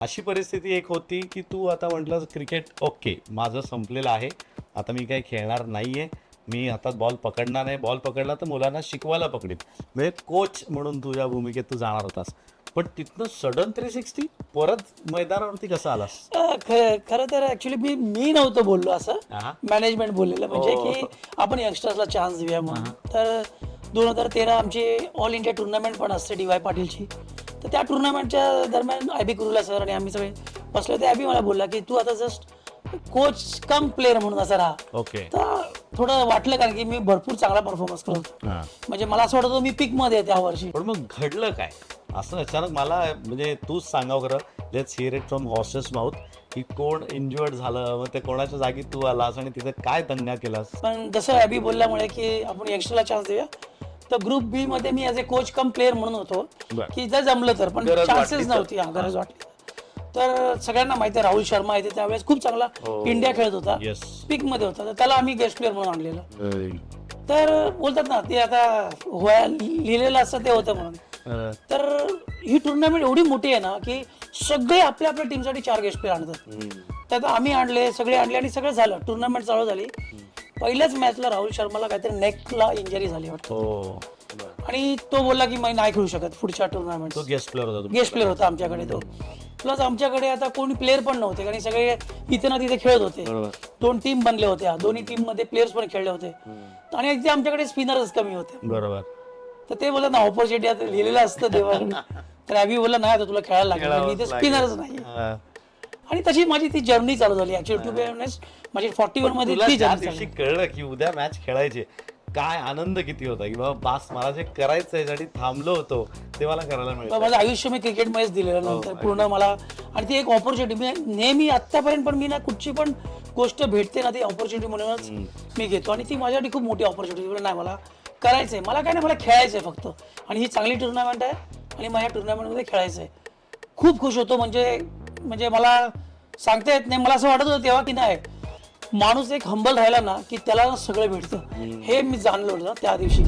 अशी परिस्थिती एक होती की तू आता म्हटलं क्रिकेट ओके माझं संपलेलं आहे, आता मी काही खेळणार नाहीये, मी हातात बॉल पकडणार नाही, बॉल पकडला तर मुलांना शिकवायला पकडीन, म्हणजे कोच म्हणून तुझ्या भूमिकेत तू जाणार होतास. पण तिथनं सडन 360 परत मैदानावरती कसं आलास? खरं तर ऍक्च्युली मी नव्हतं बोललो असं. हा. मॅनेजमेंट बोललेलं म्हणजे हो. की आपण यंगस्टर्सला चान्स देऊया म्हणून. तर 2013 आमची ऑल इंडिया टुर्नामेंट पण असते डी वाय पाटीलची. तर त्या टुर्नामेंटच्या दरम्यान आय बी कुरुला सर आणि आम्ही सगळे बसलो होते. आय मला बोलला की तू आता जस्ट कोच कम प्लेअर म्हणून असं राहा. ओके. तर थोडं वाटलं कारण की मी भरपूर चांगला परफॉर्मन्स करत होतो. हा. म्हणजे मला असं वाटत होतं मी पीक मध्ये आहे त्या वर्षी. पण मग घडलं काय असं अचानक? मला म्हणजे तूच सांगावं खरं, let's here it from horses mouth, की कोण इंज्युअर्ड झालं, मग ते कोणाच्या जागी तू आलास आणि तिथे काय दंगा केलास? पण जसं ॲबी बोलल्यामुळे की आपण यंगस्टरला चान्स देऊया, तर ग्रुप बी मध्ये मी ॲज ए कोच कम प्लेअर म्हणून होतो बरं. की जर जमलं तर, पण गरज वाटली चान्सेस तर. नव्हती. गरज वाटली तर सगळ्यांना माहिती आहे राहुल शर्मा आहे त्यावेळेस खूप चांगला हो. इंडिया खेळत होता, Yes. पीक मध्ये होता, तर त्याला आम्ही गेस्ट प्लेअर म्हणून आणलेलं. तर बोलतात ना ते आता लिहिलेलं असतं ते होतं म्हणून. तर ही टुर्नामेंट एवढी मोठी आहे ना की सगळे आपल्या आपल्या टीमसाठी 4 गेस्ट प्लेअर आणतात. त्यात आम्ही आणले, सगळे आणले आणि सगळं झालं. टुर्नामेंट चालू झाली. पहिल्याच मॅचला राहुल शर्माला काहीतरी नेकला इंजरी झाली वाटतं हो. आणि तो बोलला की मी नाही खेळू शकत पुढच्या टुर्नामेंट. तो गेस्ट प्लेअर होता. गेस्ट प्लेअर होता आमच्याकडे तो. प्लस आमच्याकडे आता कोणी प्लेअर पण नव्हते कारण सगळे इथे ना तिथे खेळत होते. 2 टीम बनले होत्या, दोन्ही टीम मध्ये प्लेयर्स पण खेळले होते आणि इथे आमच्याकडे स्पिनर्स कमी होते. बरोबर. तर ते बोलत ना ऑपॉर्च्युनिटी आता लिहिलेलं असतं देवाने. तर ॲबी बोलला नाही आता तुला खेळायला लागेल, मी इथे स्पिनरच नाही. आणि तशी माझी ती जर्नी चालू झाली ऍक्च्युअली. टू बी ऑनेस्ट माझी 41 मध्ये तुला ती ज्या जर्नी दिवशी कळलं की उद्या मॅच खेळायची, काय आनंद किती होता की बाबा बास, मला जे करायचं यासाठी थांबलो होतो ते मला करायला मिळतं. माझं आयुष्य मी क्रिकेटमध्येच दिलेलं नंतर पूर्ण मला. आणि ती एक ऑपॉर्च्युनिटी मी नेहमी आतापर्यंत पण मी ना कुठची पण गोष्ट भेटते ना ती ऑपॉर्च्युनिटी म्हणूनच मी घेतो आणि ती माझ्यासाठी खूप मोठी ऑपॉर्च्युनिटी. नाही मला करायचंय, मला काय नाही, मला खेळायचंय फक्त. आणि ही चांगली टुर्नामेंट आहे आणि माझ्या टुर्नामेंटमध्ये खेळायचंय. खूप खुश होतो. म्हणजे मला सांगता येत नाही. मला असं वाटत होतं तेव्हा की नाही, माणूस एक हंबल राहिला ना की त्याला सगळं भेटतं. हे मी जाणलं होतं त्या दिवशी.